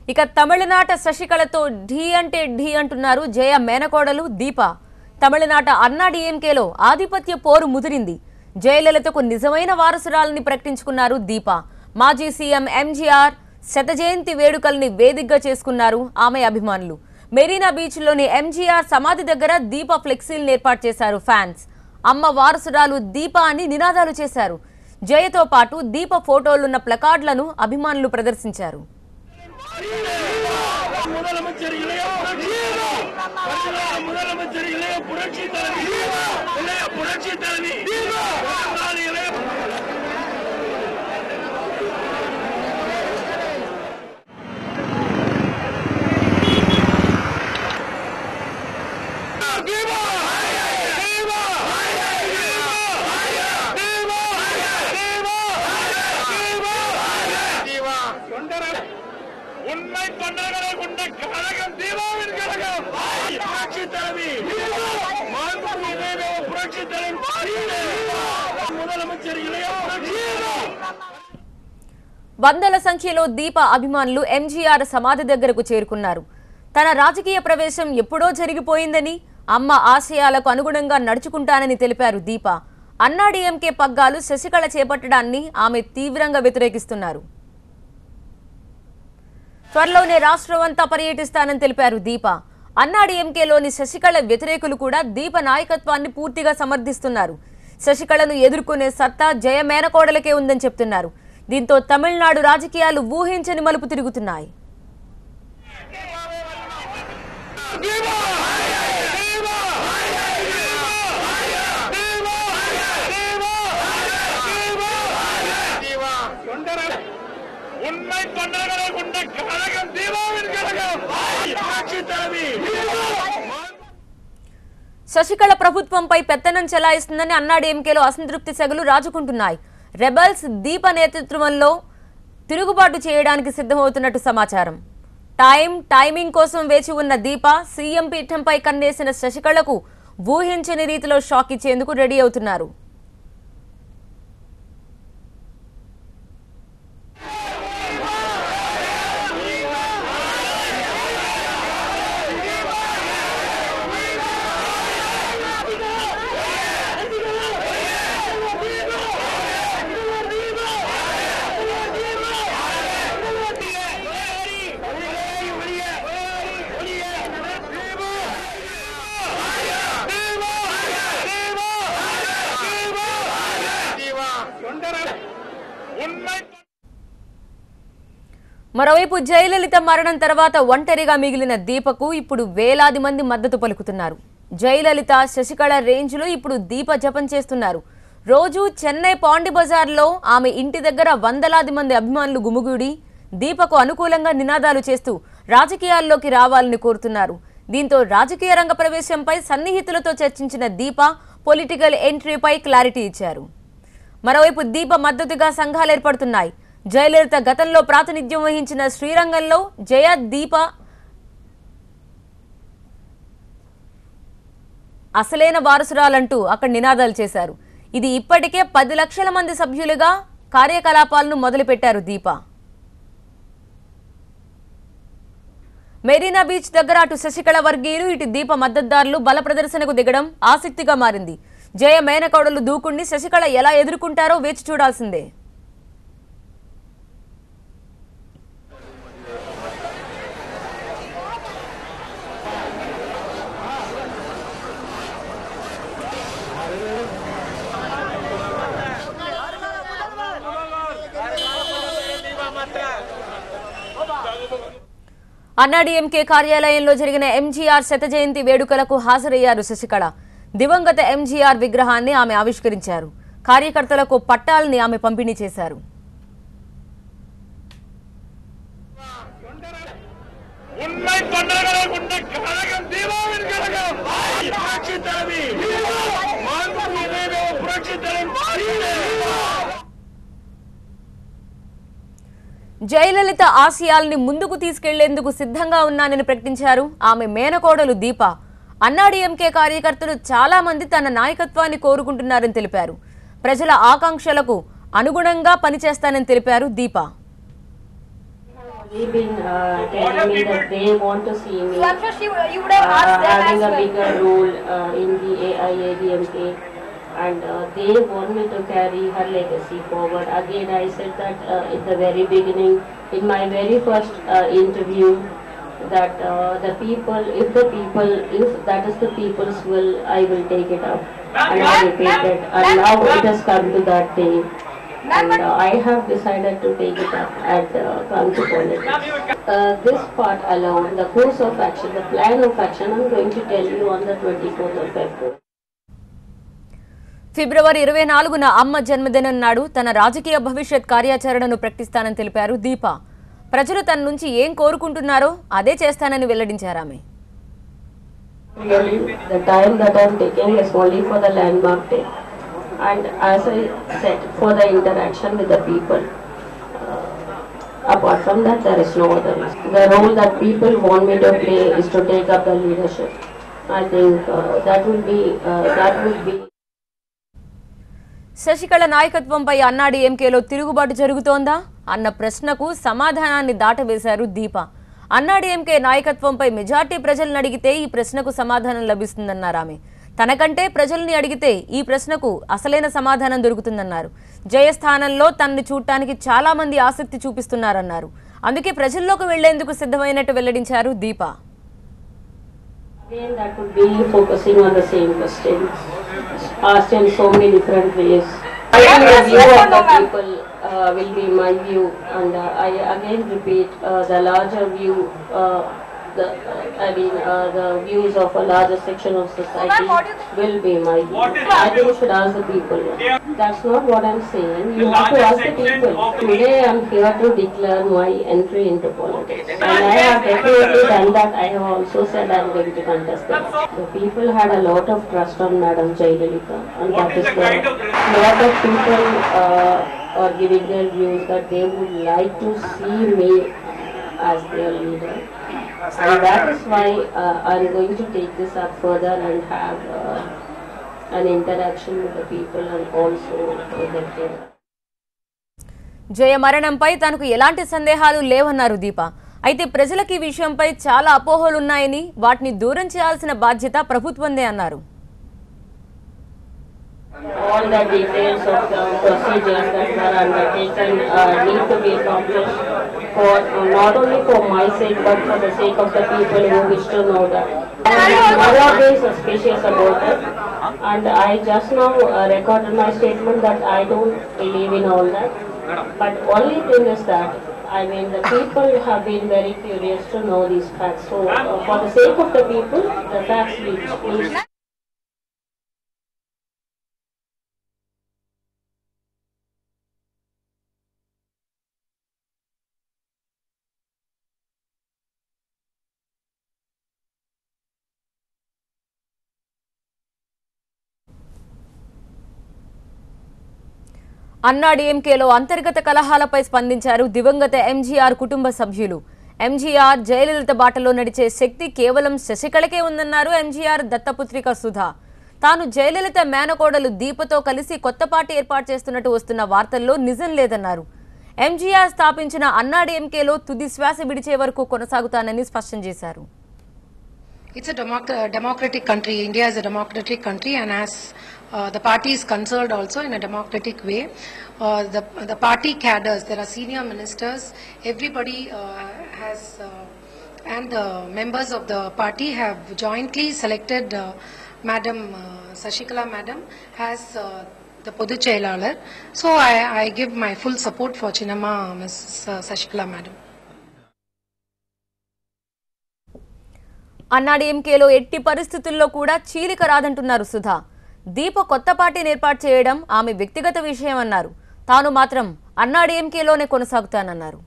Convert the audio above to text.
ఇక తమిళనాట శశికళతో ఢీ అంటే ఢీ అంటున్నారు జయ మేనకోడలు దీప. తమిళనాట అన్నా డీఎంకేలో ఆధిపత్య పోరు ముదిరింది. జయలలితకు నిజమైన వారసురాలని ప్రకటించుకున్నారు దీప. మాజీ సీఎం ఎంజీఆర్ శత జయంతి వేడుకల్ని వేదికగా చేసుకున్నారు ఆమె అభిమానులు. మెరీనా బీచ్లోని ఎంజీఆర్ సమాధి దగ్గర దీప ఫ్లెక్సీలను ఏర్పాటు చేశారు ఫ్యాన్స్. అమ్మ వారసురాలు దీప అని నినాదాలు చేశారు. జయతో పాటు దీప ఫోటోలున్న ప్లకార్డులను అభిమానులు ప్రదర్శించారు. వందల సంఖ్యలో దీప అభిమానులు ఎంజీఆర్ సమాధి దగ్గరకు చేరుకున్నారు. తన రాజకీయ ప్రవేశం ఎప్పుడో జరిగిపోయిందని, అమ్మ ఆశయాలకు అనుగుణంగా నడుచుకుంటానని తెలిపారు దీప. అన్నా డీఎంకే పగ్గాలు శశికళ చేపట్టడాన్ని ఆమె తీవ్రంగా వ్యతిరేకిస్తున్నారు. త్వరలోనే రాష్ట్రమంతా పర్యటిస్తానని తెలిపారు దీప. అన్నా డీఎంకేలోని శశికళ వ్యతిరేకులు కూడా దీప నాయకత్వాన్ని పూర్తిగా సమర్థిస్తున్నారు. శశికళను ఎదుర్కొనే సత్తా జయ మేనకోడలకే ఉందని చెప్తున్నారు. దీంతో తమిళనాడు రాజకీయాలు ఊహించని మలుపు తిరుగుతున్నాయి. శశికళ ప్రభుత్వంపై పెత్తనం చెలాయిస్తుందని అన్నా డీఎంకేలో అసంతృప్తి సెగలు రాజుకుంటున్నాయి. రెబల్స్ దీప నేతృత్వంలో తిరుగుబాటు చేయడానికి సిద్ధమవుతున్నట్టు సమాచారం. టైమింగ్ కోసం వేచి ఉన్న దీప సీఎం పీఠంపై కన్నేసిన శశికళకు ఊహించని రీతిలో షాక్ ఇచ్చేందుకు రెడీ అవుతున్నారు. మరోవైపు జయలలిత మరణం తర్వాత ఒంటరిగా మిగిలిన దీపకు ఇప్పుడు వేలాది మంది మద్దతు పలుకుతున్నారు. జయలలిత శశికళ రేంజ్లో ఇప్పుడు దీప జపం చేస్తున్నారు. రోజు చెన్నై పాండి బజార్లో ఆమె ఇంటి దగ్గర వందలాది మంది అభిమానులు గుమిగూడి దీపకు అనుకూలంగా నినాదాలు చేస్తూ రాజకీయాల్లోకి రావాలని కోరుతున్నారు. దీంతో రాజకీయ రంగ ప్రవేశంపై సన్నిహితులతో చర్చించిన దీప పొలిటికల్ ఎంట్రీపై క్లారిటీ ఇచ్చారు. మరోవైపు దీప మద్దతుగా సంఘాలు ఏర్పడుతున్నాయి. జయలలిత గతంలో ప్రాతినిధ్యం వహించిన శ్రీరంగంలో జయ దీప అసలైన వారసురాలంటూ అక్కడ నినాదాలు చేశారు. ఇది ఇప్పటికే 10 లక్షల మంది సభ్యులుగా కార్యకలాపాలను మొదలుపెట్టారు దీప. మెరీనా బీచ్ దగ్గర అటు శశికళ వర్గీయులు ఇటు దీప మద్దతుదారులు బల ప్రదర్శనకు దిగడం ఆసక్తిగా మారింది. జయ మేనకోడలు దూకుణ్ణి శశికళ ఎలా ఎదుర్కొంటారో వేచి చూడాల్సిందే. అన్నా డీఎంకే కార్యాలయంలో జరిగిన ఎంజీఆర్ శత జయంతి వేడుకలకు హాజరయ్యారు శశికళ. దివంగత ఎంజీఆర్ విగ్రహాన్ని ఆమె ఆవిష్కరించారు. కార్యకర్తలకు పట్టాలని ఆమె పంపిణీ చేశారు. జయలలిత ఆశయాల్ని ముందుకు తీసుకెళ్లేందుకు సిద్ధంగా ఉన్నానని ప్రకటించారు ఆమె మేనకోడలు దీప. అన్నా డీఎంకే కార్యకర్తలు చాలా మంది తన నాయకత్వాన్ని కోరుకుంటున్నారని తెలిపారు. ప్రజల ఆకాంక్షలకు అనుగుణంగా పనిచేస్తానని తెలిపారు దీప. They've been telling me that they want to see me So I'm sure you would have asked them having as a well. bigger role in the AIADMK, and they want me to carry her legacy forward. Again, I said that in the very beginning, in my very first interview, that if that is the people's will, I will take it up. And I repeated, and now it has come to that day. And I have decided to take it up at Council Politics. This part alone, the course of action, the plan of action, I'm going to tell you on the 24th of February. ఫిబ్రవరి 24న అమ్మ జన్మదినం నాడు తన రాజకీయ భవిష్యత్ కార్యాచరణను ప్రకటిస్తానని తెలిపారు దీప. ప్రజలు తన నుంచి ఏం కోరుకుంటున్నారో అదే చేస్తానని వెల్లడించారు ఆమె. Really, the time that I'm taking is only for the landmark day. And as I said, for the interaction with the people. Apart from that, there is no other reason. The role that people want me to play is to take up the leadership. I think that will be. Sasikala నాయకత్వంపై అన్నాడీఎంకేలో తిరుగుబాటు జరుగుతోందా అన్న ప్రశ్నకు సమాధానాన్ని దాటవేశారు దీప. AIADMK నాయకత్వంపై majority ప్రజలను అడిగితే ఈ ప్రశ్నకు సమాధానం లభిస్తుందన్నారు ఆమె. తనకంటే ప్రజల్ని అడిగితే ఈ ప్రశ్నకు అసలైన సమాధానం దొరుకుతుందన్నారు. జయస్థానంలో తనని చూడటానికి చాలా మంది ఆసక్తి చూపిస్తున్నారన్నారు. అందుకే ప్రజల్లోకి వెళ్లేందుకు సిద్ధమైనట్టు వెల్లడించారు దీప. Again, that would be focusing on the same question, asked in so many different ways. I think the view of the people will be my view, and I again repeat, the larger view, the views of a larger section of society will be my view. I think you should ask the people. That's not what I'm saying. You have to ask the people. Today I'm here to declare my entry into politics. And I have definitely done that. I have also said I'm going to contest that. The people had a lot of trust on Madam Jayalalitha, and that is why a lot of people are giving their views that they would like to see me as their leader. And that is why I'm going to take this up further and have an interaction with the people and also with the జయ మరణంపై తనకు ఎలాంటి సందేహాలు లేవన్నారు దీప. అయితే ప్రజలకు ఈ విషయంపై చాలా అపోహలున్నాయని వాటిని దూరం చేయాల్సిన బాధ్యత ప్రభుత్వందే అన్నారు. All the details of the procedures that were undertaken need to be accomplished for not only for my sake but for the sake of the people who wish to know that. I am never been suspicious about it, and I just now recorded my statement that I don't believe in all that. But only thing is that the people have been very curious to know these facts. So for the sake of the people, the facts please. అన్నాడీఎంకేలో అంతర్గత కలహాలపై స్పందించారు దివంగత ఎంజీఆర్ కుటుంబ సభ్యులు. ఎంజీఆర్ జయలలిత బాటలో నడిచే శక్తి కేవలం శశికళకే ఉందన్నారు ఎంజీఆర్ దత్తపుత్రిక సుధా. తాను జయలలిత మేనకోడలు దీపతో కలిసి కొత్త పార్టీ ఏర్పాటు చేస్తున్నట్టు వస్తున్న వార్తల్లో నిజం లేదన్నారు. ఎంజీఆర్ స్థాపించిన అన్నాడీఎంకేలో తుది శ్వాస విడిచే వరకు కొనసాగుతానని స్పష్టం చేశారు. It's a democratic country. India is a democratic country, and as the party is concerned also in a democratic way. The party cadres, there are senior ministers, everybody has, and the members of the party have jointly selected Madam Sashikala Madam as the Podu Chailalar. So I give my full support for Chinnamma Ms. Sashikala Madam. అన్నాడీఎంకేలో ఎట్టి పరిస్థితుల్లో కూడా చీలిక రాదంటున్నారు సుధా. దీప కొత్త పార్టీని ఏర్పాటు చేయడం ఆమె వ్యక్తిగత విషయం అన్నారు. తాను మాత్రం అన్నాడీఎంకేలోనే కొనసాగుతానన్నారు.